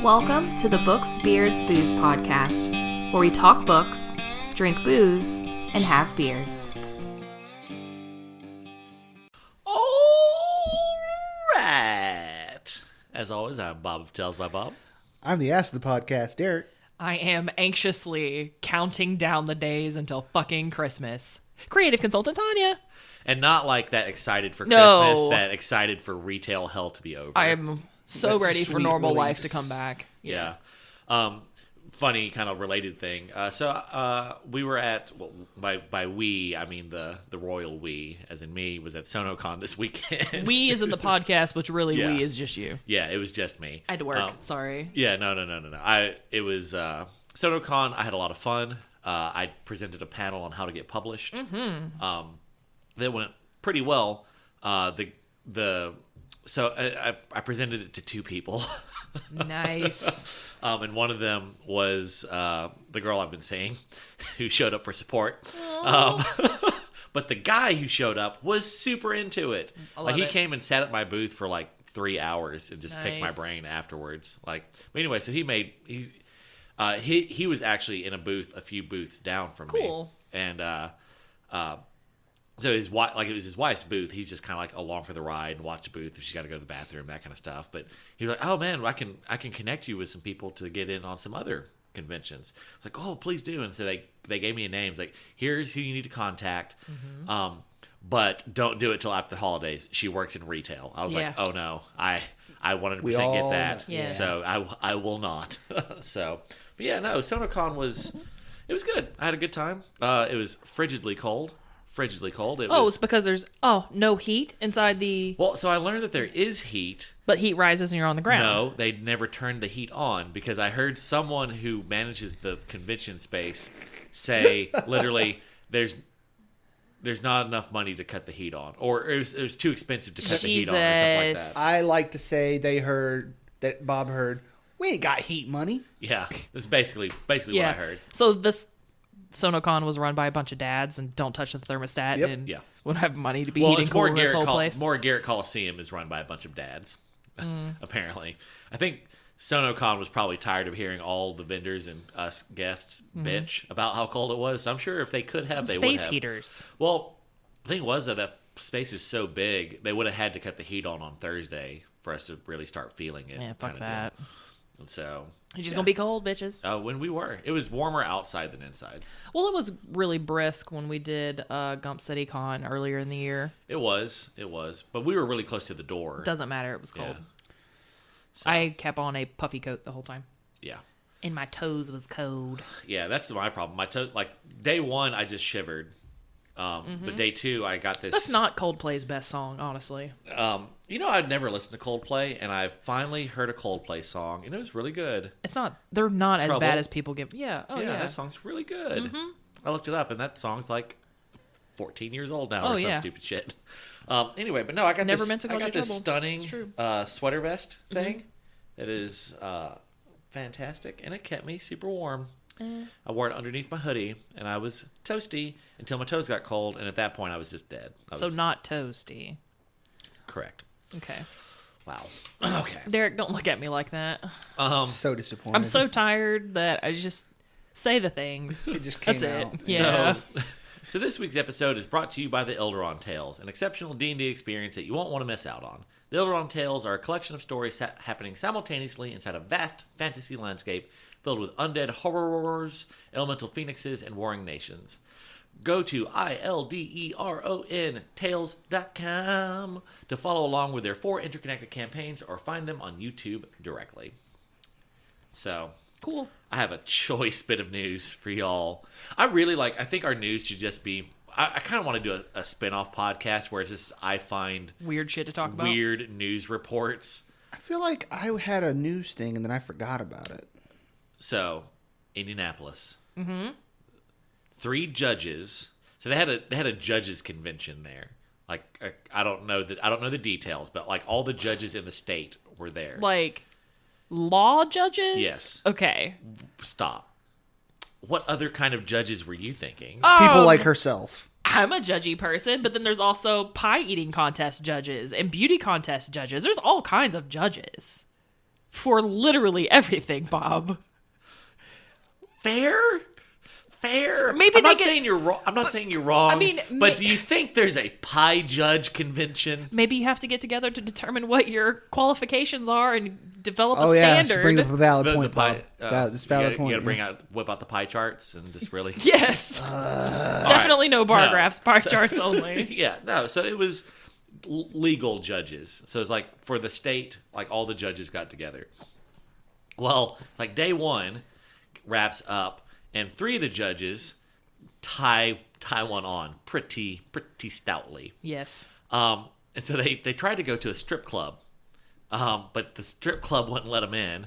Welcome to the Books, Beards, Booze podcast, where we talk books, drink booze, and have beards. All right. As always, I'm Bob of Tales by Bob. I'm the ass of the podcast, Derek. I am anxiously counting down the days until fucking Christmas. Creative consultant Tanya. And not like that excited for No. Christmas, that excited for retail hell to be over. I am so That ready for sweet normal life release. to come back. Yeah. Funny kind of related thing. So we were at, well, by we, I mean the royal we, as in me, was at SonoCon this weekend. We is in the podcast, which really Yeah. we is just you. Yeah, it was just me. I had to work. Sorry. Yeah, no. It was SonoCon. I had a lot of fun. I presented a panel on how to get published. Mm-hmm. That went pretty well. So I presented it to two people. Nice. And one of them was the girl I've been seeing, who showed up for support. But the guy who showed up was super into it. love He it. came and sat at my booth for like 3 hours and just picked my Nice. brain afterwards. But anyway, so he was actually in a few booths down from me. Cool. And so his wife, it was his wife's booth. He's just kind of like along for the ride and watch the booth if she's got to go to the bathroom, that kind of stuff. But he was like, "Oh man, I can connect you with some people to get in on some other conventions." I was like, "Oh, please do." And so they gave me a name. It's like, "Here's who you need to contact." Mm-hmm. But don't do it till after the holidays. She works in retail. I was Yeah. like, "Oh no, I 100% We get all that." know. Yes. So I will not. So, but yeah, no, SonoCon was good. I had a good time. It was frigidly cold. It's because there's no heat inside the... Well, so I learned that there is heat. But heat rises and you're on the ground. No, they never turned the heat on because I heard someone who manages the convention space say literally there's not enough money to cut the heat on, or it was too expensive to cut the heat on, or something like Jesus. that. I like to say they heard that Bob heard, we ain't got heat money. Yeah, that's basically what I heard. So this SonoCon was run by a bunch of dads and don't touch the thermostat Yep. and Yeah. would have money to be Well, heating it's cool in this whole place. more Garrett Coliseum is run by a bunch of dads, apparently. I think SonoCon was probably tired of hearing all the vendors and us guests bitch about how cold it was. So I'm sure if they could have, Some they would space have. heaters. Well, the thing was that space is so big, they would have had to cut the heat on Thursday for us to really start feeling it. Yeah, fuck kinda that. deal. And so, You're just gonna be cold, bitches. when we were, it was warmer outside than inside. Well, it was really brisk when we did Gump City Con earlier in the year. It was, but we were really close to the door. Doesn't matter, it was cold. Yeah. So, I kept on a puffy coat the whole time. yeah, And my toes was cold. yeah. That's my problem. My toe, day one, I just shivered. But day two, I got this. That's not Coldplay's best song, honestly. I'd never listened to Coldplay, and I finally heard a Coldplay song, and it was really good. It's not. They're not as Trouble. bad as people give. Yeah. Oh yeah. That song's really good. I looked it up, and that song's like 14 years old now, Oh, or some yeah. stupid shit. Anyway, but no, I got Never this. meant to I cause got you this trouble. stunning It's true. sweater vest thing that is fantastic, and it kept me super warm. I wore it underneath my hoodie, and I was toasty until my toes got cold, and at that point, I was just dead. So not toasty. Correct. Okay. Wow. Okay. Derek, don't look at me like that. So disappointed. I'm so tired that I just say the things. It just came That's out. it. Yeah. So this week's episode is brought to you by the Elderon Tales, an exceptional D&D experience that you won't want to miss out on. The Elderon Tales are a collection of stories happening simultaneously inside a vast fantasy landscape filled with undead horrors, elemental phoenixes, and warring nations. Go to ILDERON Tales.com to follow along with their 4 interconnected campaigns or find them on YouTube directly. So, Cool. I have a choice bit of news for y'all. I think our news should just be, I kind of want to do a spin-off podcast where it's just, I find Weird shit to talk about. weird news reports. I feel like I had a news thing and then I forgot about it. So, Indianapolis. 3 judges. So they had a judges convention there. I don't know the details, but all the judges in the state were there. Like law judges? Yes. Okay. Stop. What other kind of judges were you thinking? People like herself. I'm a judgy person, but then there's also pie eating contest judges and beauty contest judges. There's all kinds of judges. for literally everything, Bob. Fair. Maybe I'm they not get- saying you're wrong. I'm not saying you're wrong. I mean, but do you think there's a pie judge convention? Maybe you have to get together to determine what your qualifications are and develop Oh a yeah, standard. she bring up a valid The point, pie, Bob. It's a valid point. You gotta yeah. whip out the pie charts and just really. Yes. Definitely no bar No. graphs, bar charts only. Yeah, no. So it was legal judges. So it's like for the state, like all the judges got together. Well, like day one wraps up, and 3 of the judges tie one on pretty stoutly. Yes. And so they tried to go to a strip club, but the strip club wouldn't let them in.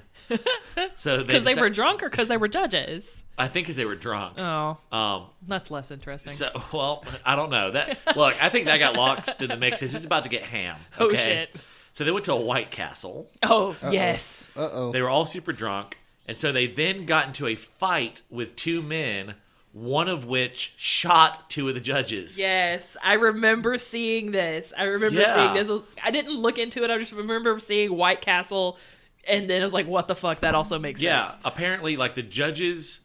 So Because they were drunk or because they were judges? I think because they were drunk. Oh. That's less interesting. So, well, I don't know. Look, I think that got lost in the mix. It's about to get ham. Oh, Okay? shit. So they went to a White Castle. Oh, yes. Uh-oh. They were all super drunk. And so they then got into a fight with 2 men, one of which shot 2 of the judges. Yes. I remember seeing this. Yeah. Seeing this. I didn't look into it. I just remember seeing White Castle, and then I was like, what the fuck? That also makes Yeah, sense. apparently, like, the judges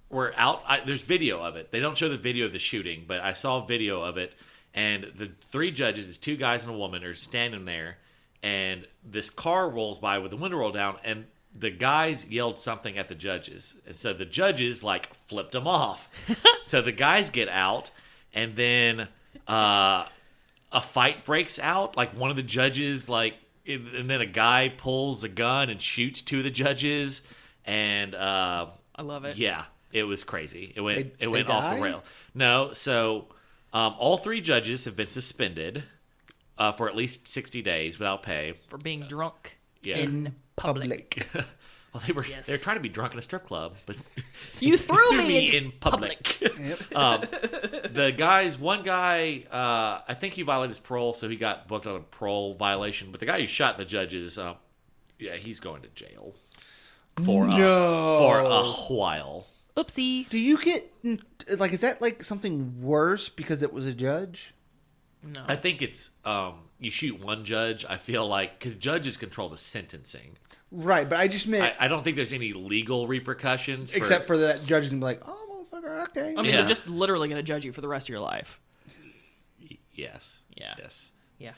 were out. There's video of it. They don't show the video of the shooting, but I saw video of it. And the 3 judges, it's 2 guys and a woman, are standing there. And this car rolls by with the window rolled down, and the guys yelled something at the judges. And so the judges, like, flipped them off. So the guys get out, and then a fight breaks out. Like, one of the judges, like, and then a guy pulls a gun and shoots 2 of the judges. And, I love it. yeah, it was crazy. It went They off the die? rail. No, so all 3 judges have been suspended for at least 60 days without pay. For being drunk Yeah. in public. Well, they were Yes. trying to be drunk in a strip club, but You threw threw me in public. Yep. The guys, one guy, I think he violated his parole, so he got booked on a parole violation. But the guy who shot the judges, yeah, he's going to jail for a while. Oopsie. Do you get like? Is that like something worse because it was a judge? No. I think it's you shoot one judge. I feel like because judges control the sentencing. Right, but I just meant I don't think there's any legal repercussions, except for that judge can be like, "Oh, motherfucker, okay." I mean, Yeah. they're just literally going to judge you for the rest of your life. yes, Yeah. yes. Yeah.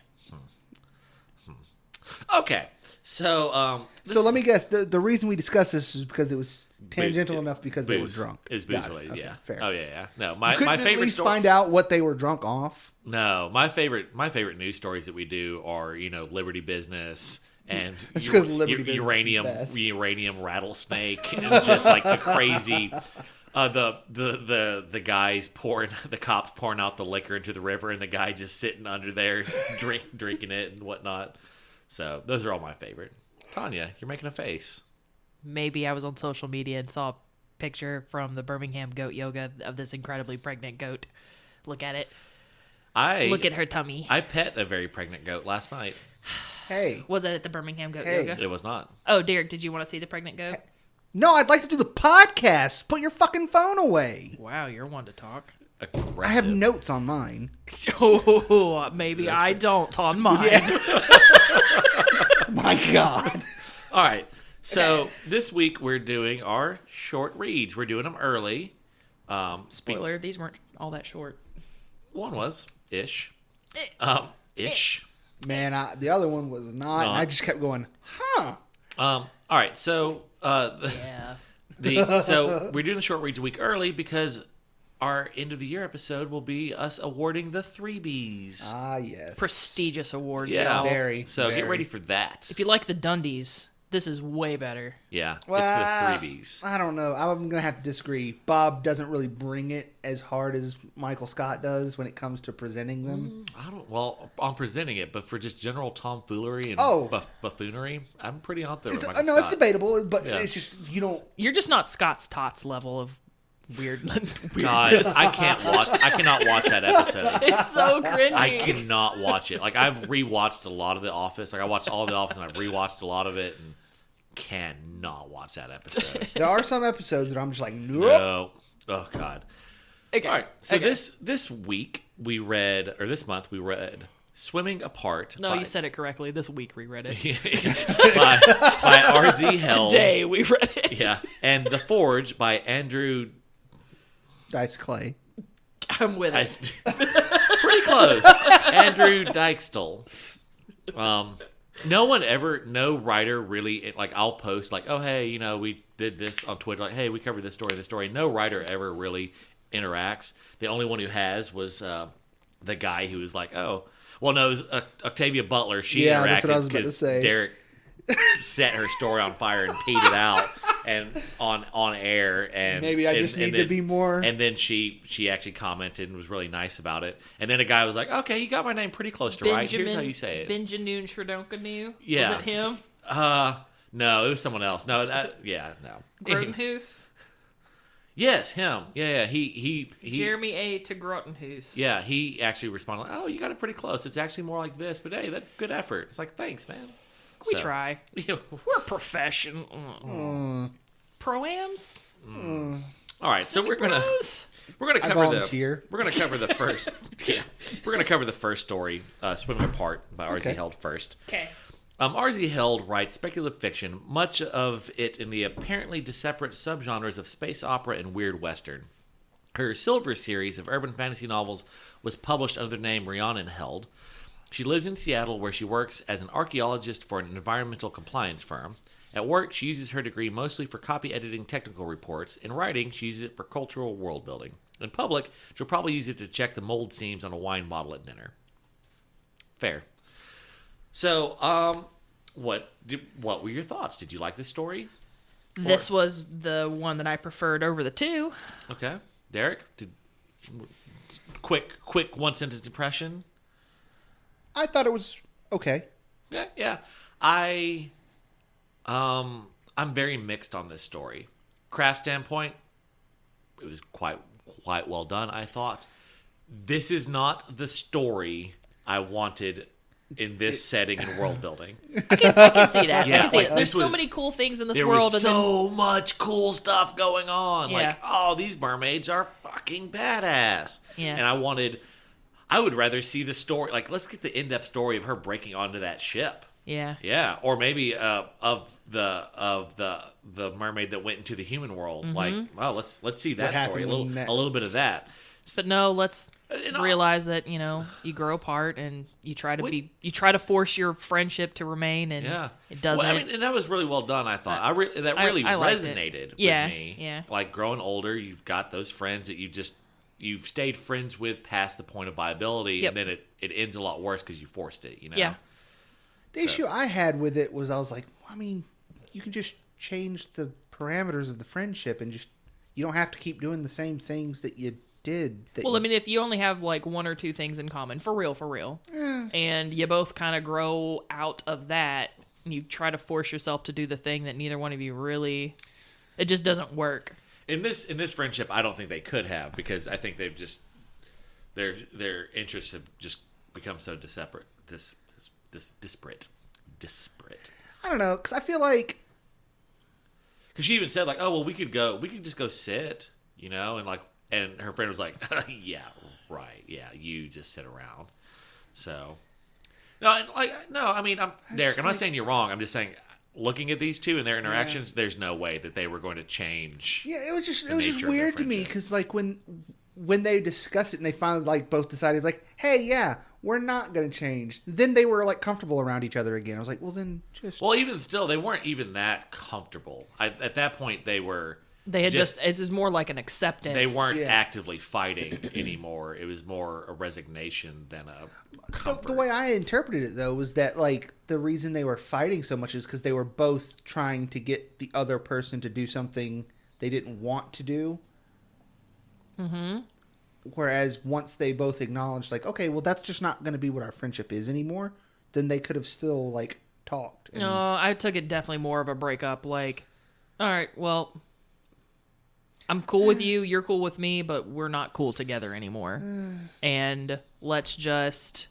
Okay, so So let me guess. The reason we discussed this is because it was tangential Booze. enough because they were Booze. drunk. Is booze Got it. related? Okay, Yeah. fair. Oh yeah. No, You my couldn't favorite at least story. find out what they were drunk off. No, my favorite news stories that we do are Liberty Business and That's because Liberty Business is uranium the best. uranium rattlesnake and just like the crazy. The guys the cops pouring out the liquor into the river, and the guy just sitting under there drinking it and whatnot. So those are all my favorite. Tanya, you're making a face. Maybe I was on social media and saw a picture from the Birmingham Goat Yoga of this incredibly pregnant goat. Look at it. Look at her tummy. I pet a very pregnant goat last night. Hey, Was it at the Birmingham Goat Hey. Yoga? It was not. Oh, Derek, did you want to see the pregnant goat? no, I'd like to do the podcast. Put your fucking phone away. Wow, you're one to talk. Aggressive. I have notes on mine. Oh, maybe I don't on mine. My God. All right. So this week we're doing our short reads. We're doing them early. Spoiler, these weren't all that short. One was ish. Ish. Man, the other one was not. And I just kept going, huh? All right. So Yeah. so we're doing the short reads a week early because our end of the year episode will be us awarding the 3Bs. Ah, yes. Prestigious award, Yeah. y'all. Very. So very. get ready for that. If you like the Dundies, this is way better. Yeah. Well, it's the 3Bs. I don't know. I'm going to have to disagree. Bob doesn't really bring it as hard as Michael Scott does when it comes to presenting them. I'm presenting it, but for just general tomfoolery and buffoonery, I'm pretty out there with Michael No, it's Scott. debatable, but Yeah. it's just, you don't. You're just not Scott's Tots level of weird. God, I cannot watch that episode. It's so cringy. I cannot watch it. Like, I've rewatched a lot of The Office. Like, I watched all of The Office and I've rewatched a lot of it and cannot watch that episode. There are some episodes that I'm just like, nope. No. Oh, God. Okay. All right. So Okay. this week we read, or this month we read Swimming Apart. No, you said it correctly. This week we read it. by R.Z. Held. Today we read it. Yeah. And The Forge by Andrew... That's Clay. I'm with it. Pretty close. Andrew Dykstal. No writer really, like, I'll post, like, oh, hey, you know, we did this on Twitter. Like, hey, we covered this story. No writer ever really interacts. The only one who has was the guy who was like, oh... Well, no, it was Octavia Butler. She interacted that's what I was about to say. Derek set her story on fire and peed it out and on air. And maybe I just need to be more. And then she actually commented and was really nice about it. And then a guy was like, "Okay, you got my name pretty close to right. Here's how you say it." Benjamin Shradonkanu? Yeah. Was it him? No, it was someone else. No, no. Grotenhuis? Yes, him. Yeah. He Jeremy A. to Grotenhuis. Yeah, he actually responded, "Oh, you got it pretty close. It's actually more like this, but hey, that's good effort." It's like, thanks, man. We try. We're professional. Pro-ams? All right, so we're gonna cover the first story, Swimming Apart by R.Z. Held first. Okay. R.Z. Held writes speculative fiction, much of it in the apparently disparate subgenres of space opera and weird western. Her Silver series of urban fantasy novels was published under the name Rhiannon Held. She lives in Seattle, where she works as an archaeologist for an environmental compliance firm. At work, she uses her degree mostly for copy editing technical reports. In writing, she uses it for cultural world building. In public, she'll probably use it to check the mold seams on a wine bottle at dinner. Fair. So, what were your thoughts? Did you like this story? This was the one that I preferred over the two. Okay. Derek, quick one sentence impression? I thought it was okay. Yeah. I'm very mixed on this story. Craft standpoint, it was quite well done, I thought. This is not the story I wanted in this setting and world building. I can see that. Yeah, I can see it. There's so many cool things in this world. There was much cool stuff going on. Yeah. Like, oh, these mermaids are fucking badass. Yeah. And I would rather see the story. Like, let's get the in-depth story of her breaking onto that ship. Yeah. Yeah. Or maybe of the mermaid that went into the human world. Mm-hmm. Like, well, let's see that story. A little bit of that. But no, let's realize that, you know, you grow apart and you try to force your friendship to remain, and it doesn't. Well, I mean, and that was really well done, I thought. That really resonated with me. Yeah. Like, growing older, you've got those friends that you've stayed friends with past the point of viability, and then it ends a lot worse because you forced it, you know? Yeah. The issue I had with it was I was like, I mean, you can just change the parameters of the friendship and you don't have to keep doing the same things that you did. I mean, if you only have like one or two things in common, for real, and you both kind of grow out of that, and you try to force yourself to do the thing that neither one of you really, it just doesn't work. In this friendship, I don't think they could have, because I think they've just their interests have just become so disparate. I don't know, because I feel like, because she even said like, oh well, we could just go sit, you know, and her friend was like, yeah, right, yeah, you just sit around. So I mean, Derek, I'm not saying you're wrong. I'm just saying, looking at these two and their interactions, there's no way that they were going to change. Yeah, it was just weird to me, because like when they discussed it and they finally like both decided like, hey, yeah, we're not going to change. Then they were like comfortable around each other again. I was like, well, then just. Well, even still, they weren't even that comfortable. At that point, they were. They had it was more like an acceptance. They weren't actively fighting anymore. It was more a resignation than a comfort. The way I interpreted it, though, was that like the reason they were fighting so much is because they were both trying to get the other person to do something they didn't want to do. Mm-hmm. Whereas once they both acknowledged, like, okay, well, that's just not going to be what our friendship is anymore, then they could have still like talked. No, I took it definitely more of a breakup. Like, all right, well, I'm cool with you, you're cool with me, but we're not cool together anymore. And let's just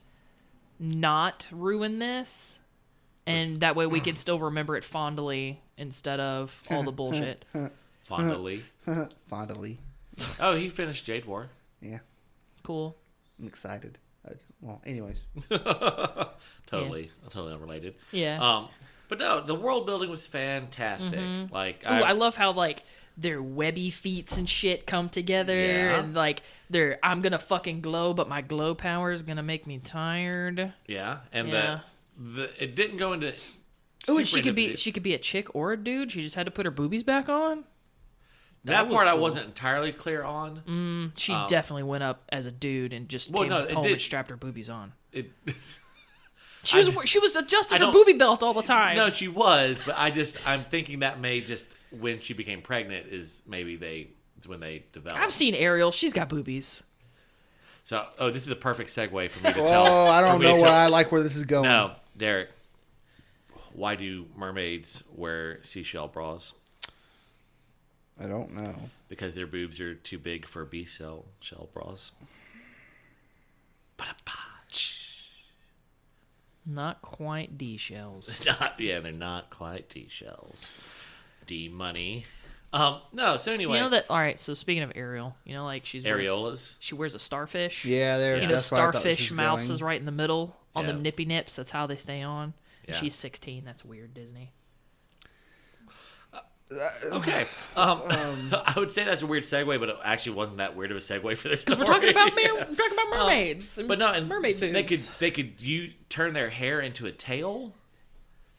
not ruin this. And that way we can still remember it fondly instead of all the bullshit. Fondly. Fondly. Oh, he finished Jade War. Yeah. Cool. I'm excited. Well, anyways. Totally unrelated. Yeah. But no, the world building was fantastic. Like, Ooh, I love how like their webby feats and shit come together, Yeah. and like I'm gonna fucking glow, but my glow power is gonna make me tired. yeah, and Yeah. it didn't go into. Oh, and super she could be a chick or a dude. She just had to put her boobies back on. that was part I cool. wasn't entirely clear on. She definitely went up as a dude and just Well, came no, it home did- and strapped her boobies on. It. She was adjusting her don't- booby belt all the time. No, she was, but I'm thinking that may just when she became pregnant is maybe it's when they developed. I've seen Ariel. She's got boobies. So, this is the perfect segue for me to tell. Oh, I for don't me to know tell- where I like where this is going. No, Derek. Why do mermaids wear seashell bras? I don't know. Because their boobs are too big for shell bras. Ba-da-ba. Not quite D shells. They're not quite D-shells. D-money. No, so anyway. You know that? All right. So speaking of Ariel, like Areolas. she wears a starfish. Yeah, there's The that's where I thought this starfish was mouth going. is right in the middle on Yeah. the nippy nips. That's how they stay on. And Yeah. she's 16. That's weird, Disney. Okay. I would say that's a weird segue, but it actually wasn't that weird of a segue for this story. We're talking about mermaids. But no, and mermaid so boobs. they could turn their hair into a tail.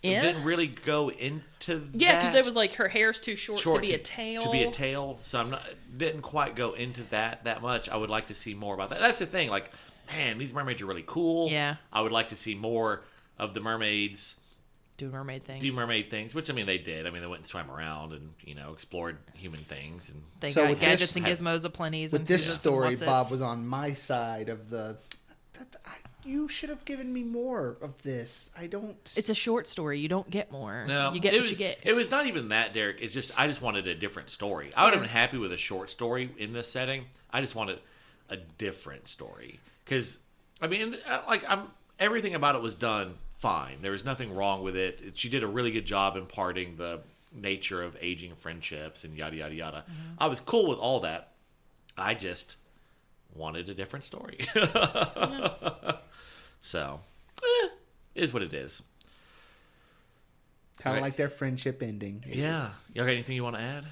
It Yeah. didn't really go into Yeah, because that. there was like her hair's too short to be a tail. To be a tail, so didn't quite go into that much. I would like to see more about that. That's the thing. Like, man, these mermaids are really cool. Yeah. I would like to see more of the mermaids Do mermaid things. do mermaid things, which I mean they did. I mean they went and swam around and explored human things and They So got with gadgets this- and gizmos aplenties. With and this who's-its and story, what's-its. Bob was on my side of the. You should have given me more of this. I don't. It's a short story. You don't get more. no, you get it what was, you get. It was not even that, Derek. It's just I just wanted a different story. I would have been happy with a short story in this setting. I just wanted a different story because I mean, everything about it was done fine. There was nothing wrong with it. She did a really good job imparting the nature of aging friendships and yada yada yada. Mm-hmm. I was cool with all that. I just wanted a different story. So, is what it is. Kind of Right. like their friendship ending. Yeah. Y'all got anything you want to add?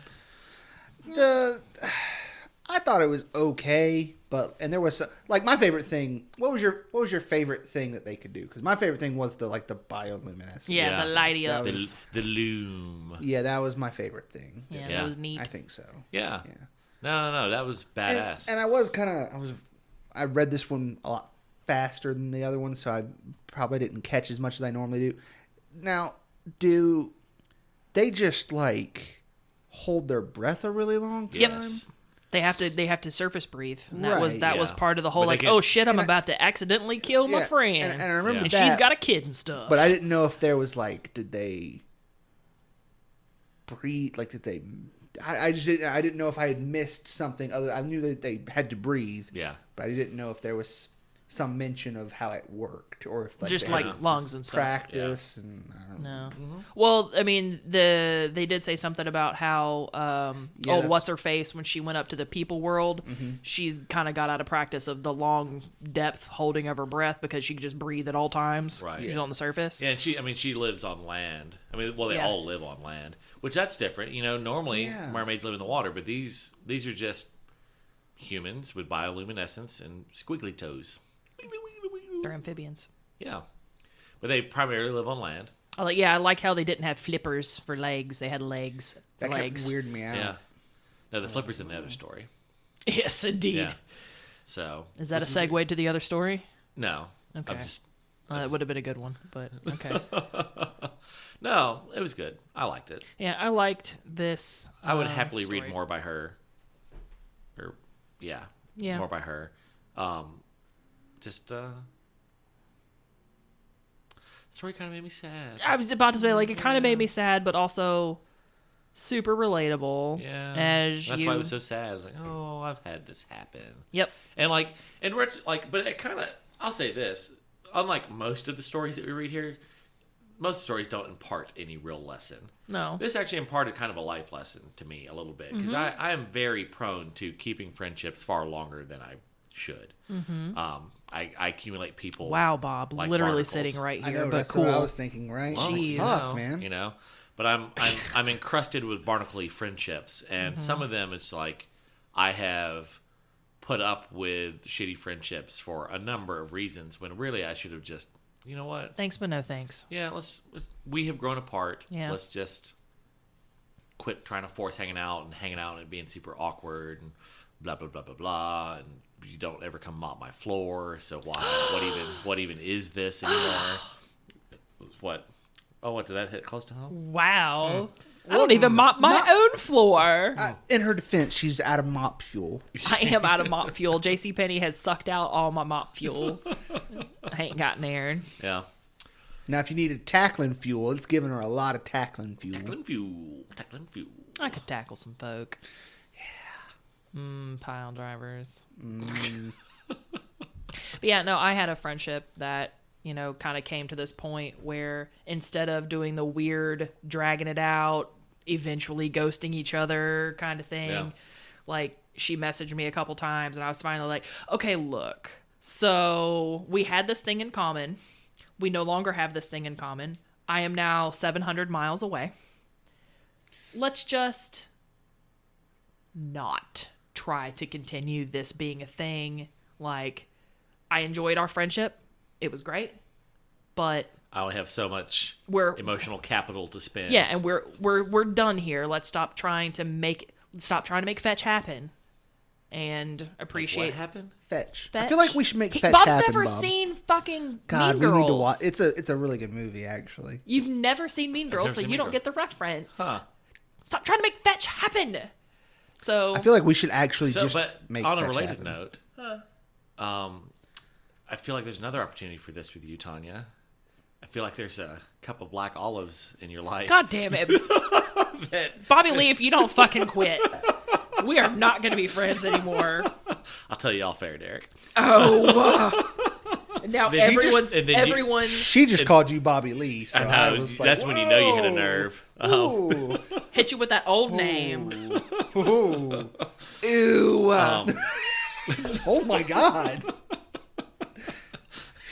I thought it was okay, and there was some, like my favorite thing. What was your favorite thing that they could do? Because my favorite thing was the bioluminescence. Yeah, Yeah. the lighty That ups. was- The loom. Yeah, that was my favorite thing. Yeah, Yeah. that was neat. I think so. Yeah. Yeah. No, that was badass. And I read this one a lot faster than the other one, so I probably didn't catch as much as I normally do. Now, do they just hold their breath a really long time? Yes. They have to surface breathe. And that was Right, was yeah. part of the whole But they get- oh shit, I'm And I- about to accidentally kill my Yeah, friend. and I remember Yeah. that. she's got a kid and stuff. But I didn't know if there was did they breathe? Did they? I just didn't. I didn't know if I had missed something. I knew that they had to breathe, Yeah. but I didn't know if there was some mention of how it worked, or if just they like had lungs and stuff. practice. And I don't know. No. Well, I mean, they did say something about how that's- what's her face when she went up to the people world, Mm-hmm. she's kind of got out of practice of the long depth holding of her breath because she could just breathe at all times. Right. She's Yeah. on the surface. Yeah, and she lives on land. I mean, well, they Yeah. all live on land, which that's different. Normally Yeah. mermaids live in the water, but these are just humans with bioluminescence and squiggly toes. They're amphibians. Yeah, but they primarily live on land. I like how they didn't have flippers for legs. They had legs. That legs. kept weirding me out. Yeah. No, the flipper's in the other story. Yes, indeed. Yeah. So Is that a segue to the other story? no. Okay. I'm just That would have been a good one, but okay. no. It was good. I liked it. Yeah, I liked this. I would happily story. read more by her. Or yeah. Yeah. More by her. Just story kind of made me sad. I was about to say, it kind of made me sad, but also super relatable. Yeah. As That's you... why it was so sad. I was like, oh, I've had this happen. Yep. And but it kind of, I'll say this, unlike most of the stories that we read here, most stories don't impart any real lesson. No. This actually imparted kind of a life lesson to me a little bit because I am very prone to keeping friendships far longer than I should. I accumulate people. Wow, Bob, like literally barnacles. sitting right I here, know but that's cool. what I was thinking, right? Jeez. Fuck, man. You know, but I'm encrusted with barnacle friendships, and some of them it's like I have put up with shitty friendships for a number of reasons when really I should have just, you know what? Thanks, but no thanks. Yeah, we have grown apart. Yeah. Let's just quit trying to force hanging out and being super awkward and blah blah blah blah blah, and you don't ever come mop my floor, so what even is this anymore? What? Oh, what, did that hit close to home? Wow. I don't even mop my own floor. In her defense, she's out of mop fuel. I am out of mop fuel. JCPenney has sucked out all my mop fuel. I ain't gotten there. Yeah. Now, if you needed tackling fuel, it's giving her a lot of tackling fuel. Tackling fuel. I could tackle some folk. Yeah. Pile drivers. But yeah, no, I had a friendship that, you know, kind of came to this point where instead of doing the weird dragging it out, eventually ghosting each other kind of thing, like she messaged me a couple times and I was finally like, okay, look, so we had this thing in common. We no longer have this thing in common. I am now 700 miles away. Let's just not try to continue this being a thing. Like, I enjoyed our friendship. It was great. But I only have so much emotional capital to spend. Yeah, and we're done here. Let's stop trying to make fetch happen. And appreciate what happened? Fetch. Fetch. I feel like we should make Fetch Bob's happen, never Bob. seen fucking God, Mean Girls. we need to watch. It's a really good movie, actually. You've never seen Mean Girls, never so seen you Mean don't Girls. get the reference. Huh. Stop trying to make fetch happen. So I feel like we should actually just but make on a Fetch related happen. note, I feel like there's another opportunity for this with you, Tanya. I feel like there's a cup of black olives in your life. God damn it. that Bobby Lee, if you don't fucking quit, we are not going to be friends anymore. I'll tell you all fair, Derek. Oh. Now Then you everyone. She just called you Bobby Lee, so I, I know, was like, that's when you know you hit a nerve. Ooh. hit you with that old name. Ooh. Ooh. Oh my God.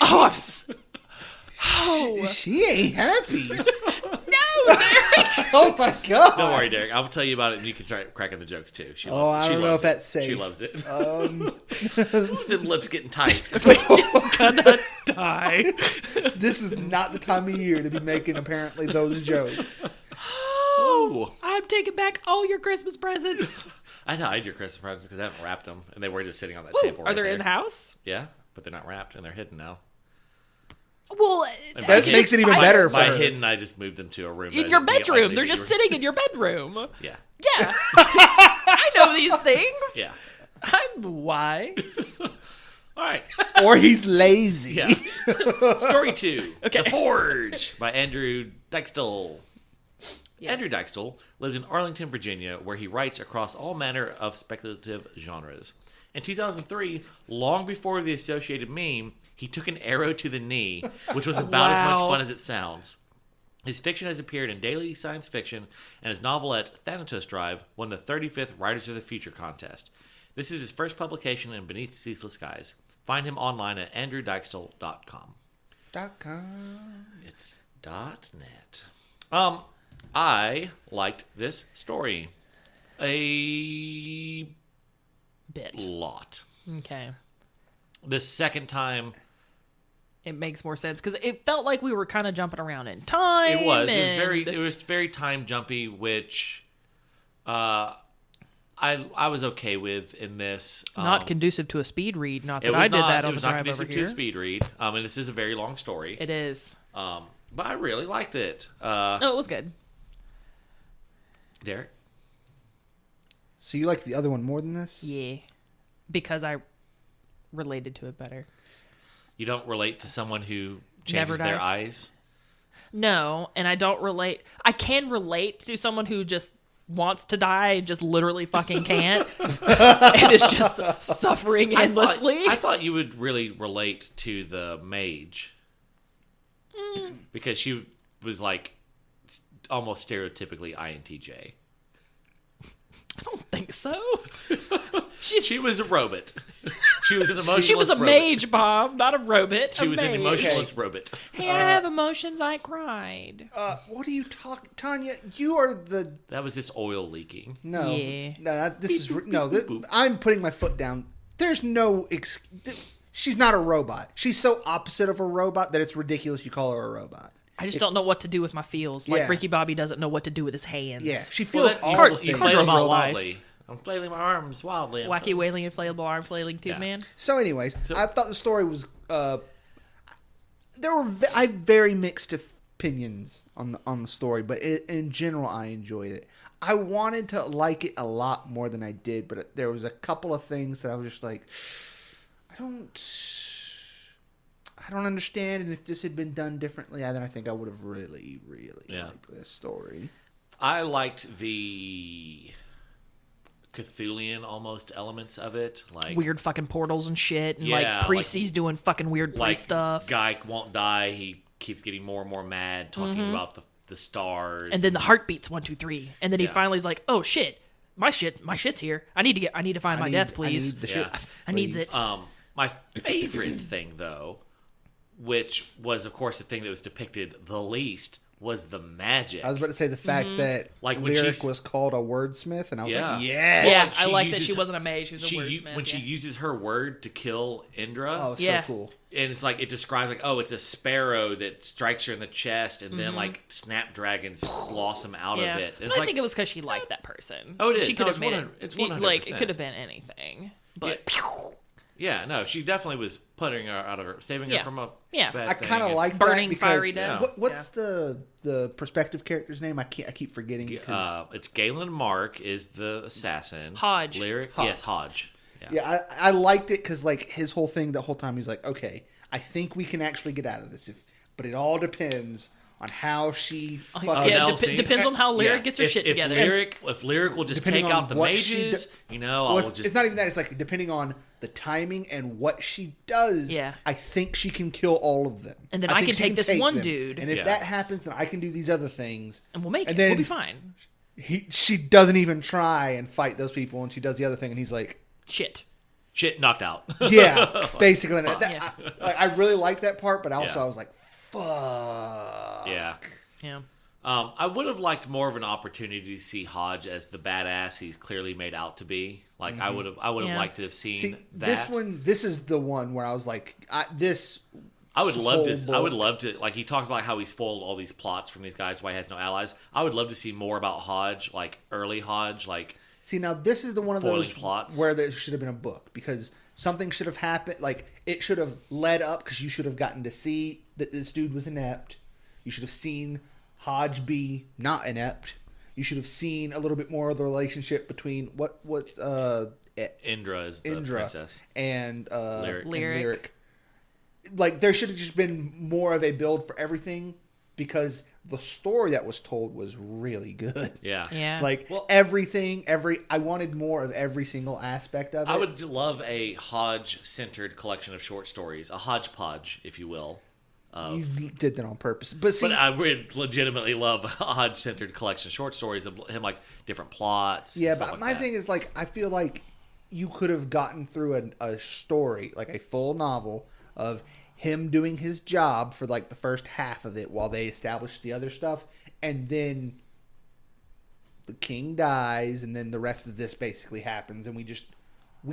Oh, She ain't happy. no, Derek. Oh my God. Don't worry, Derek. I'll tell you about it, and you can start cracking the jokes too. She Oh, loves it. I She don't know loves if it. that's safe. She loves it. Um, Them lips getting tight. Bitch is gonna die. this is not the time of year to be making apparently those jokes. Oh, I'm taking back all your Christmas presents. I'd hide your Christmas presents because I haven't wrapped them, and they were just sitting on that Ooh, table. are they right in the there. house? Yeah, but they're not wrapped, and they're hidden now. Well, And That by makes it even by- better for By her. hidden, I just moved them to a room. in that your I didn't get bedroom. likely They're to just be- sitting in your bedroom. Yeah, Yeah. I know these things. yeah. I'm wise. All right. Or he's lazy. Yeah. Story 2. Okay. The Forge by Andrew Dykstal. Yes. Andrew Dykstal lives in Arlington, Virginia, where he writes across all manner of speculative genres. In 2003, long before the associated meme, he took an arrow to the knee, which was about as much Wow. fun as it sounds. His fiction has appeared in Daily Science Fiction, and his novelette, Thanatos Drive, won the 35th Writers of the Future contest. This is his first publication in Beneath Ceaseless Skies. Find him online at andrewdykstal.com. .com. It's .net. I liked this story a Bit. lot. Okay. The second time It makes more sense because it felt like we were kind of jumping around in time. it was and- very time jumpy, which I was okay with in this. not conducive to a speed read. Not It that was I did not- that on it the was not drive over conducive here. to a speed read, and this is a very long story. It is. But I really liked it. No, it was good. Derek, So you like the other one more than this? Yeah, because I related to it better. you don't relate to someone who Never changes their dies. eyes. No, and I don't relate. I can relate to someone who just wants to die and just literally fucking can't, and is just suffering endlessly. I thought you would really relate to the mage because she was like almost stereotypically INTJ. I don't think so. She was a robot. She was an emotionless She was a robot. mage, Bob, not a robot. She was an mage. emotionless robot. Hey, I have emotions. I cried. What are you talking, Tanya? You are the That was just oil leaking. no. Yeah. No, this is no. I'm putting my foot down. There's no. She's not a robot. She's so opposite of a robot that it's ridiculous you call her a robot. I just don't know what to do with my feels. Like Yeah. Ricky Bobby doesn't know what to do with his hands. Yeah, she feels all Card- the You things. card- flail robot wildly. I'm flailing my arms wildly. I'm Wacky wailing inflatable arm flailing tube Yeah. man. So, anyways, I thought the story was. I have very mixed opinions on the story, but in general, I enjoyed it. I wanted to like it a lot more than I did, but there was a couple of things that I was just like, I don't understand. And if this had been done differently, then I think I would have really, really liked this story. I liked the Cthulhian almost elements of it, like Weird fucking portals and shit, and Yeah, like priests like- doing fucking weird priest like stuff. guy won't die. He keeps getting more and more mad, talking about the stars, And then the heartbeats 1, 2, 3, and then he Yeah. finally is like, "Oh shit, my shit's here. I need to find my death, please. I need the Yeah. shits. I needs please. it." My favorite thing, though, which was, of course, the thing that was depicted the least, was the magic. I was about to say the fact that Like when Lyric she's- was called a wordsmith, and I was Yeah. like, yes. Yeah, Well, I she like that uses she her- wasn't a mage; she was a wordsmith. when she yeah. uses her word to kill Indra, Oh, so Yeah. cool. and it's like it describes like, oh, it's a sparrow that strikes her in the chest, and then like snapdragons blossom out yeah. of it. And But it's I like, think it was because she liked that person. Oh, it is. She could No, have it's made 100 it. it's Like it 100%. could have been anything, but yeah, no, she definitely was putting her out of her, saving her Yeah. from a Yeah. bad I thing. kind of And, like Burning that because fiery death. what's the prospective character's name? I keep forgetting. 'Cause- it's Galen Mark is the assassin. Hodge. Lyric, Hodge. yes, Hodge. Yeah. yeah, I liked it because like his whole thing, the whole time he's like, okay, I think we can actually get out of this, but it all depends on how she. Fucking, yeah, now, see? depends on how Lyric Yeah. gets her shit together. If Lyric will just Depending take on out the what she mages, do- I Well, will it's, just. it's not even that. It's like depending on the timing and what she does. Yeah. I think she can kill all of them, And then I think can she take this one them. dude. And if Yeah. that happens, then I can do these other things. and we'll make and it. We'll then- be fine. She doesn't even try and fight those people, and she does the other thing, and he's like, Shit. Shit knocked out. yeah, basically. And Yeah. I really liked that part, but also Yeah. I was like, fuck. Yeah. Yeah. I would have liked more of an opportunity to see Hodge as the badass he's clearly made out to be. Like I would have Yeah. liked to have seen See, that. this is the one where I was like, I would love to. whole I would book. love to. Like he talked about how he's foiled all these plots from these guys, why he has no allies. I would love to see more about Hodge, like early Hodge, like See, now this is the one of Foiling those plots. where there should have been a book because something should have happened. Like it should have led up because you should have gotten to see that this dude was inept. You should have seen Hodge be not inept. You should have seen a little bit more of the relationship between Indra is the Indra princess. and Lyric. and Lyric. Like there should have just been more of a build for everything because the story that was told was really good. Yeah. Yeah. Like Well- I wanted more of every single aspect of it. I would love a Hodge-centered collection of short stories, a hodgepodge, if you will. You did that on purpose. But see, But I would legitimately love a Hodge-centered collection of short stories of him, like different plots. and yeah, stuff but like my that. thing is like I feel like you could have gotten through a story, like a full novel of him doing his job for like the first half of it while they establish the other stuff, and then the king dies, and then the rest of this basically happens, and we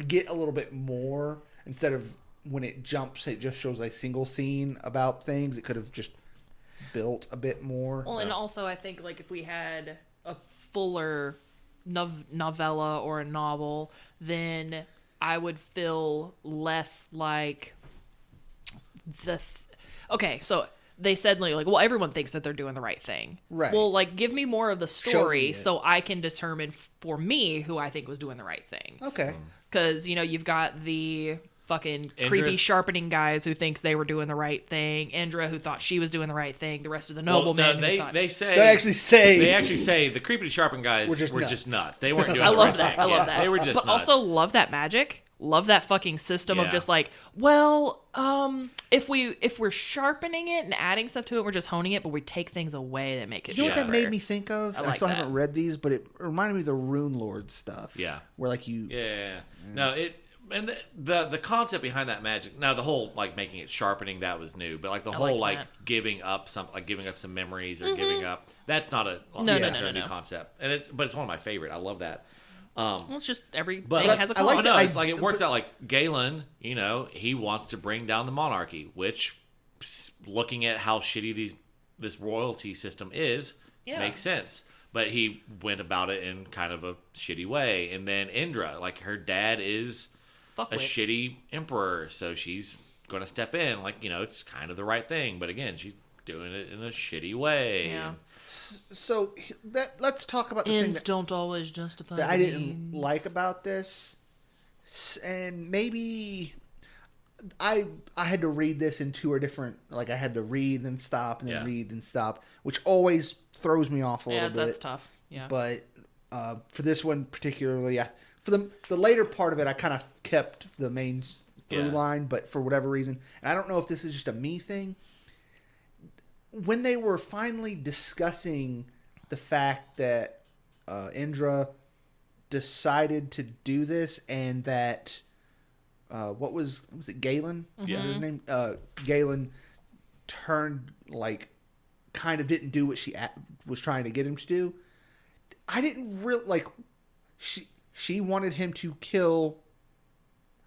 get a little bit more instead of when it jumps, it just shows a single scene about things. It could have just built a bit more. Well, and also I think like if we had a fuller novella or a novel, then I would feel less like okay, so they said like, well, everyone thinks that they're doing the right thing. Right. Well, like give me more of the Show story me it. so I can determine for me who I think was doing the right thing. Okay. Because, you know, you've got the fucking Indra- creepy sharpening guys who thinks they were doing the right thing. Indra, who thought she was doing the right thing. The rest of the Well, noblemen. no, who thought, they say They actually say the creepy sharpen guys were just nuts. They weren't doing. I the love right that. thing. I love Yeah, that. They were just but nuts. also love that magic. Love that fucking system of Yeah. just like, well, if we're sharpening it and adding stuff to it, we're just honing it, but we take things away that make it You know what that sharper. made me think of? And I like still that. haven't read these, but it reminded me of the Rune Lord stuff. Yeah. Where like you... Yeah. No, and the concept behind that magic. Now the whole like making it sharpening, that was new, but like the whole like like that. giving up some memories or giving up, that's not a No. new concept. And it's one of my favorite. I love that. Well, it's just everything But has a I like cost. that no, I- it's like it works out. Like Galen, he wants to bring down the monarchy, which, looking at how shitty this royalty system is, Yeah. makes sense. But he went about it in kind of a shitty way. And then Indra, like her dad is Fuck a with. shitty emperor, so she's going to step in. Like it's kind of the right thing, but again, she's doing it in a shitty way. Yeah. So let's talk about the thing Ends that, don't always justify that I the didn't means. like about this. And maybe... I had to read this in two or different... Like, I had to read and stop and then Yeah. read and stop, which always throws me off a Yeah, little bit. that's tough. Yeah. But for this one particularly, for the later part of it, I kind of kept the main through Yeah. line, but for whatever reason, and I don't know if this is just a me thing, when they were finally discussing the fact that Indra decided to do this and that what was it, Galen? Yeah. Was his name? Galen turned, like, kind of didn't do what she was trying to get him to do. I didn't really like. She wanted him to kill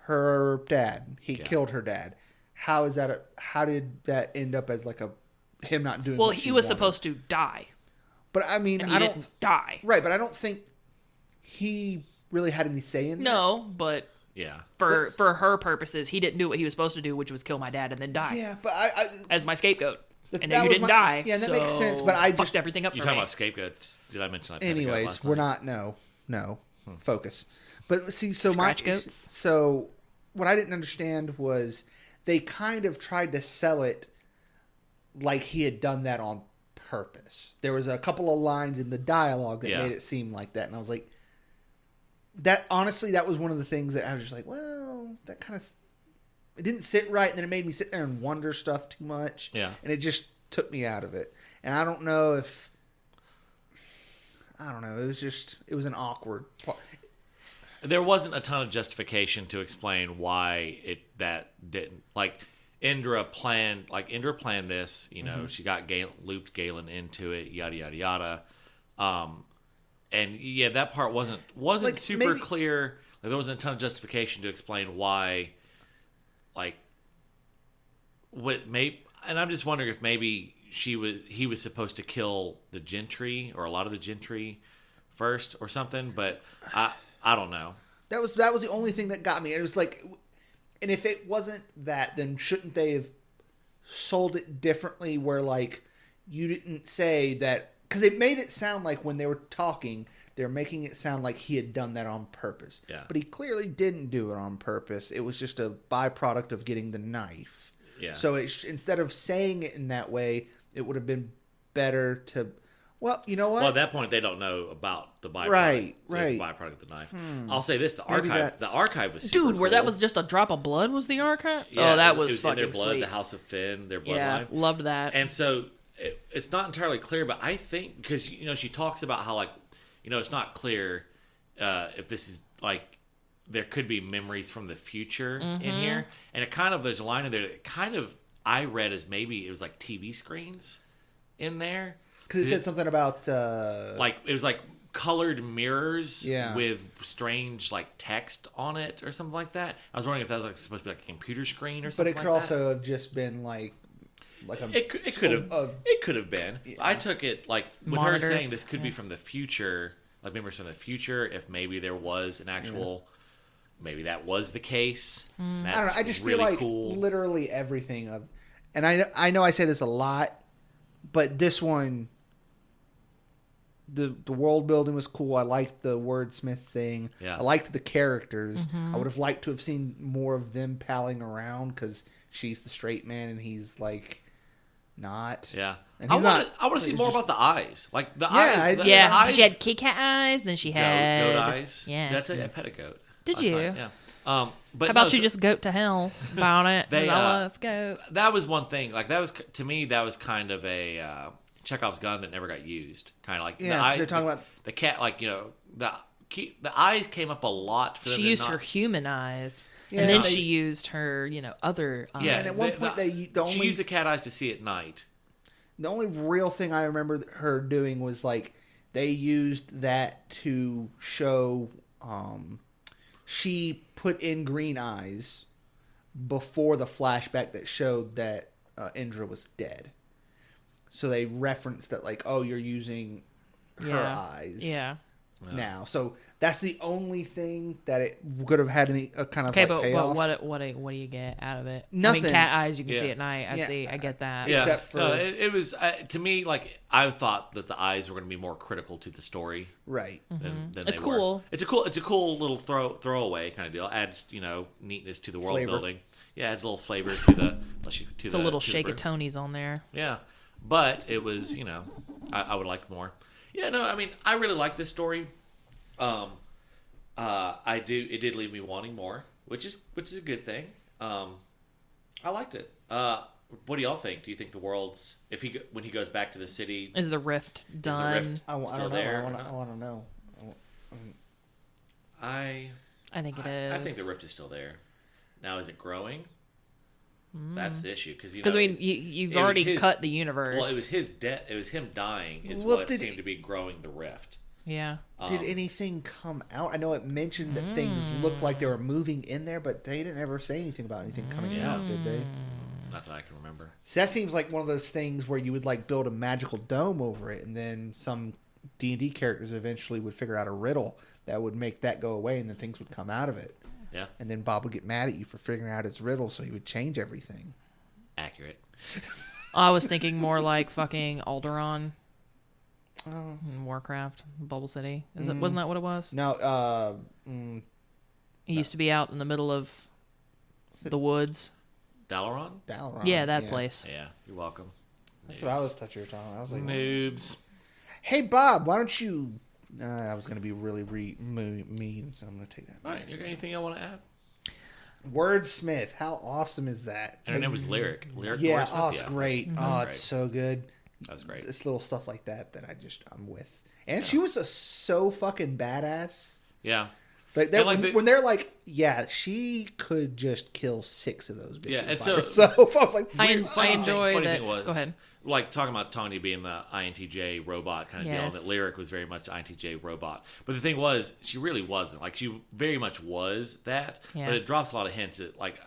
her dad. He killed her dad. How did that end up as like him not doing? Well, what he she was wanted? supposed to die, But I mean, and he I don't. didn't die. Right, but I don't think he really had any say in that. No, but Yeah. for her purposes, he didn't do what he was supposed to do, which was kill my dad and then die Yeah, but I as my scapegoat. And that then you was didn't my- die. yeah, that makes sense, but so I fucked just- everything up You for talking me. about scapegoats? Did I mention that? anyways, we're not. No. Focus. But see, so Scratch goats? So what I didn't understand was they kind of tried to sell it like he had done that on purpose. There was a couple of lines in the dialogue that Yeah. made it seem like that, and I was like, that honestly, that was one of the things that I was just like, well, that kind of, it didn't sit right, and then it made me sit there and wonder stuff too much. Yeah. And it just took me out of it. And I don't know if, it was an awkward part. There wasn't a ton of justification to explain why that didn't, like, Indra planned this, she got looped Galen into it, yada yada yada. And yeah, that part wasn't Like, super maybe- clear. Like, there wasn't a ton of justification to explain why, like, and I'm just wondering if maybe he was supposed to kill the gentry or a lot of the gentry first or something, but I don't know. That was the only thing that got me. It was like, and if it wasn't that, then shouldn't they have sold it differently? Where like you didn't say that, because it made it sound like when they were talking, they're making it sound like he had done that on purpose. Yeah. But he clearly didn't do it on purpose. It was just a byproduct of getting the knife. Yeah. So instead of saying it in that way, it would have been better to. Well, you know what? Well, at that point, they don't know about the byproduct. Right. It's a byproduct of the knife. I'll say this: Maybe the archive was super Dude, where that cool. was just a drop of blood was the archive? Yeah, oh, that it was in fucking their blood, sweet. the House of Finn, their bloodline. Yeah, loved that. And so it's not entirely clear, but I think because she talks about how like it's not clear if this is like there could be memories from the future in here, and it kind of there's a line in there that kind of I read as maybe it was like TV screens in there. Because it said something about Like it was like colored mirrors Yeah. with strange like text on it or something like that. I was wondering if that was like supposed to be like a computer screen or but something. it could like also have just been like a. it could have been. I took it like with Monitors, her saying this could be from the future, like memories from the future. If maybe there was an actual, maybe that was the case. I don't know. That's I just really feel like cool. literally everything of, and I know I say this a lot, but this one the world building was cool. I liked the wordsmith thing. Yeah. I liked the characters. I would have liked to have seen more of them palling around because she's the straight man and he's like not. Yeah. And he's I want to it's see more just- about the eyes. Like the Yeah, eyes. The Yeah, eyes, she had Kit Kat eyes, then she had goat eyes. Yeah. Did I tell you I pet a goat? Did last you? night? Yeah. But How about no, you so- just goat to hell about it? They, 'Cause I love goats. That was one thing. Like that was to me that was kind of a Chekhov's gun that never got used. Kind of like Yeah, the eye, they're talking about the cat. Like the eyes came up a lot for them. She to used not- her human eyes, Yeah, and then they- she used her, other eyes. Yeah, And at one point the she only used the cat eyes to see at night. the only real thing I remember her doing was like they used that to show she put in green eyes before the flashback that showed that Indra was dead. So they referenced that like, oh, you're using her Yeah. eyes Yeah. now. So that's the only thing that it could have had any kind of Okay, like but payoff. what do you get out of it? I Nothing. mean, cat eyes you can Yeah. see at night. I Yeah. see. I get that. Yeah. Yeah, Except for- no, it was to me like I thought that the eyes were going to be more critical to the story Right. than It's they cool. were. It's a cool little throwaway kind of deal. Adds neatness to the world Flavor. building. Yeah, adds a little flavor to the. It's a little shake of Tony's on there. Yeah, but it was I would like more. Yeah, no, I mean I really like this story. I do. It did leave me wanting more, which is a good thing. I liked it. What do y'all think? Do you think the world's when he goes back to the city? Is the rift done? rift I still don't know. there I or want not? to know. I think it is. I think the rift is still there. Now, is it growing? That's the issue because Because I mean, you've it was already his- cut the universe. Well, it was his death. It was him dying. Is Well, what did seemed he- to be growing the rift. Yeah. Did anything come out? I know it mentioned that things looked like they were moving in there, but they didn't ever say anything about anything coming out, did they? Not that I can remember. So that seems like one of those things where you would like build a magical dome over it, and then some D&D characters eventually would figure out a riddle that would make that go away, and then things would come out of it. Yeah, And then Bob would get mad at you for figuring out his riddle, so he would change everything. accurate. I was thinking more like fucking Alderaan Oh. in Warcraft, Bubble City. Wasn't that what it was? No, It used to be out in the middle of the woods. Dalaran? Dalaran. Yeah, that place. Yeah, you're welcome. That's what I was touching on. I was like, Noobs. hey, Bob, why don't you... I was going to be really mean, so I'm going to take that All back. right, you got anything I want to add? Wordsmith, how awesome is that? And her name was Lyric. Lyric Yeah, Wordsmith? oh, it's Yeah. great. That Oh, was it's great. so good. That was great. It's little stuff like that I'm with. And she was so fucking badass. Yeah. Like, And, like, when they're like, yeah, she could just kill 6 of those bitches. Yeah, and by so- herself. I was like, I "Really?" enjoy funny that. thing was, Go ahead. Like talking about Tanya being the INTJ robot kind of deal, and Yes. that Lyric was very much the INTJ robot. But the thing was, she really wasn't. Like she very much was that. Yeah. But it drops a lot of hints that, like,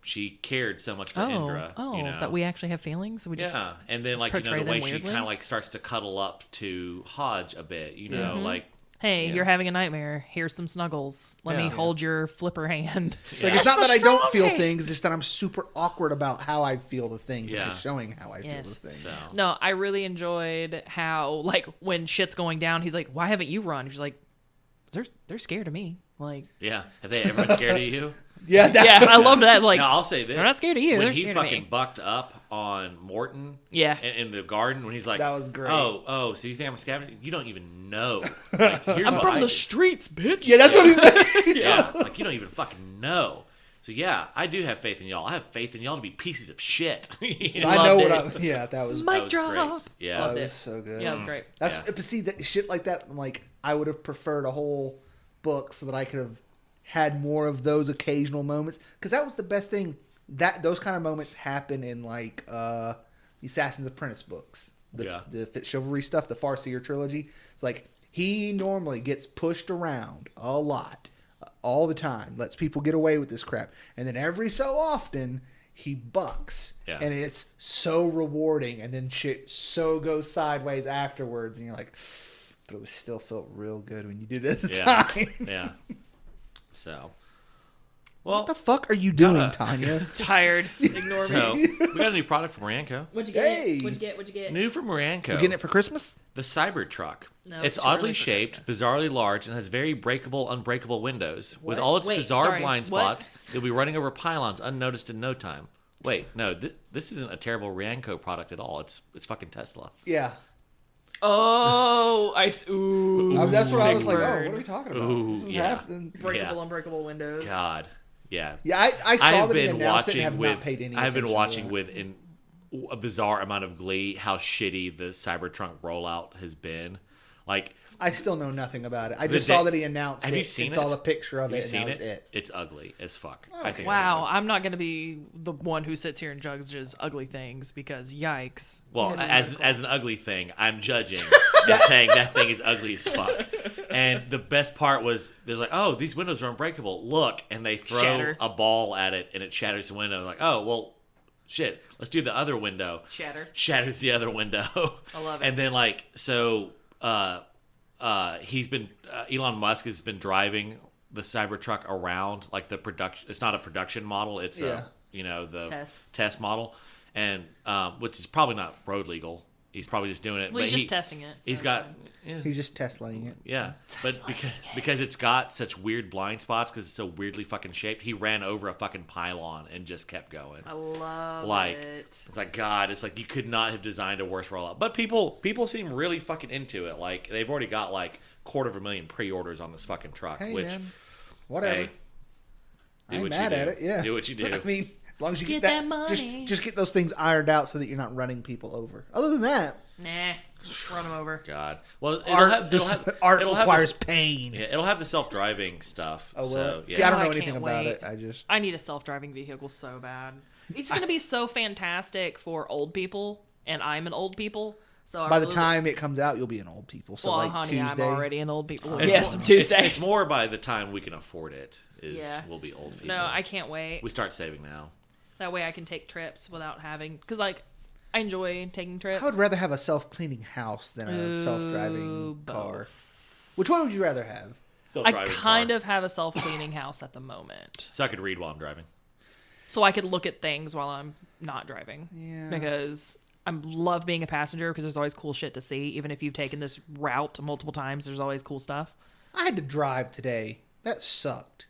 she cared so much for Indra. That we actually have feelings. We just Yeah, and then like portray the way them she weirdly? kind of like starts to cuddle up to Hodge a bit. Like hey, Yeah. you're having a nightmare. Here's some snuggles. Let me Yeah. hold your flipper hand. It's like, Yeah. it's not that I don't Strong feel hand. things, it's just that I'm super awkward about how I feel the things. Yeah. And I'm showing how I feel Yes. the things. so. No, I really enjoyed how, like, when shit's going down, he's like, "Why haven't you run?" She's like, "They're scared of me." Like, Yeah, have they ever been scared of you? Yeah, that, yeah, I love that. Like, No, I'll say this: they're not scared of you. When They're he scared of fucking me. bucked up on Morton, Yeah. in the garden, when he's like, That was great. Oh, so you think I'm a scavenger? You don't even know. Like, here's I'm what from I the did. streets, bitch. yeah, that's what he's like. Yeah, like you don't even fucking know. So yeah, I do have faith in y'all. I have faith in y'all to be pieces of shit. You know? I know Loved what it. I. Yeah, that was. Mic That was drop. great. Yeah, That Loved was it. so good. Yeah, that's great. That's Yeah. but see that shit like that. I'm like, I would have preferred a whole book so that I could have had more of those occasional moments because that was the best thing. That those kind of moments happen in like the Assassin's Apprentice books, the chivalry stuff, the Farseer trilogy. It's like he normally gets pushed around a lot, all the time, lets people get away with this crap, and then every so often he bucks, Yeah. and it's so rewarding, and then shit so goes sideways afterwards, and you're like, but it was still felt real good when you did it at the Yeah. time. yeah. So, well, What the fuck are you doing, Gotta- Tanya? Tired. Ignore so me. we got a new product from Maranco. What'd Hey. What'd you get? New from Maranco. You getting it for Christmas? The Cybertruck. No, It's it's too oddly early for shaped, Christmas. bizarrely large, and has very breakable, unbreakable windows. With all its Wait, bizarre sorry, blind what? spots, you'll be running over pylons unnoticed in no time. Wait, no, this isn't a terrible Rianco product at all. It's fucking Tesla. Yeah. Oh, ooh. That's what I was like, oh, Sick what are we burn. talking about? Ooh, This is yeah. happening. Breakable, Yeah. unbreakable windows. God, yeah. Yeah, I saw I've that he been announced it and watching have with. not paid any I've been attention to watching that. with in a bizarre amount of glee how shitty the Cybertruck rollout has been. Like, I still know nothing about it. I The just saw day- that he announced have it you seen and it? saw the picture of have you it, and seen that was it? it. It's ugly as fuck. Oh, I think. Wow, It's ugly. I'm not going to be the one who sits here and judges ugly things because yikes. Well, as an ugly thing, I'm judging and saying that thing is ugly as fuck. And the best part was they're like, "Oh, these windows are unbreakable. Look!" And they throw Shatter. a ball at it, and it shatters the window. Like, oh well, shit. Let's do the other window. Shatter. Shatters the other window. I love it. And then like so, he's been Elon Musk has been driving the Cybertruck around like the production. It's not a production model. It's Yeah. the test model, and which is probably not road legal. He's probably just doing it. Well, he's but just testing it. so He's it's got fine. yeah, He's just Teslaing it. yeah. But because it's got such weird blind spots because it's so weirdly fucking shaped, he ran over a fucking pylon and just kept going. I love Like it. it's like God, it's like you could not have designed a worse rollout. But people seem really fucking into it. Like they've already got like 250,000 pre-orders on this fucking truck. Hey, which man. Whatever. hey, do I'm what mad you do. at it. Yeah. Do what you do. I mean, as long as you Get get that money. just get those things ironed out so that you're not running people over. Other than that, Nah, just run him over. God. Well, art requires this, pain. yeah, it'll have the self-driving stuff. Oh, will so, it? yeah. See, I don't Oh, know I anything can't about wait. it. I just I need a self-driving vehicle so bad. It's going to be so fantastic for old people, and I'm an old people. So I by the really- time it comes out, you'll be an old people. So well, like honey, Tuesday. I'm already an old people. It's Yes, more- I'm Tuesday. It's more by the time we can afford it. Yeah. We'll be old people. No, I can't wait. We start saving now. That way I can take trips without having... Because, like, I enjoy taking trips. I would rather have a self-cleaning house than a self-driving car. Which one would you rather have? I Self-driving kind car. of have a self-cleaning house at the moment. So I could read while I'm driving. So I could look at things while I'm not driving. Yeah. Because I love being a passenger because there's always cool shit to see. Even if you've taken this route multiple times, there's always cool stuff. I had to drive today. That sucked.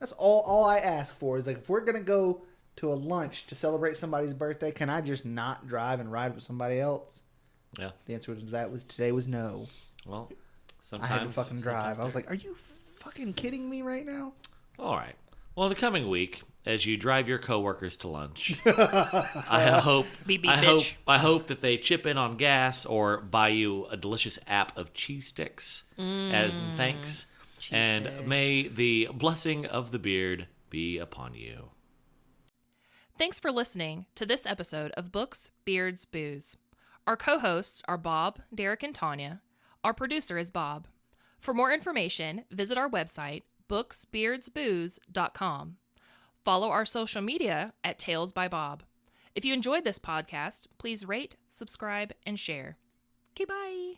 That's all I ask for is like if we're gonna go to a lunch to celebrate somebody's birthday, can I just not drive and ride with somebody else? Yeah. The answer to that was today was no. Well, I sometimes had to fucking drive. sometimes I was like, are you fucking kidding me right now? all right. Well, in the coming week, as you drive your coworkers to lunch, I hope Beep, beep, I hope bitch. I hope that they chip in on gas or buy you a delicious app of cheese sticks as thanks. And sticks. may the blessing of the beard be upon you. Thanks for listening to this episode of Books, Beards, Booze. Our co-hosts are Bob, Derek, and Tanya. Our producer is Bob. For more information, visit our website, booksbeardsbooze.com. Follow our social media at Tales by Bob. If you enjoyed this podcast, please rate, subscribe, and share. Okay, bye.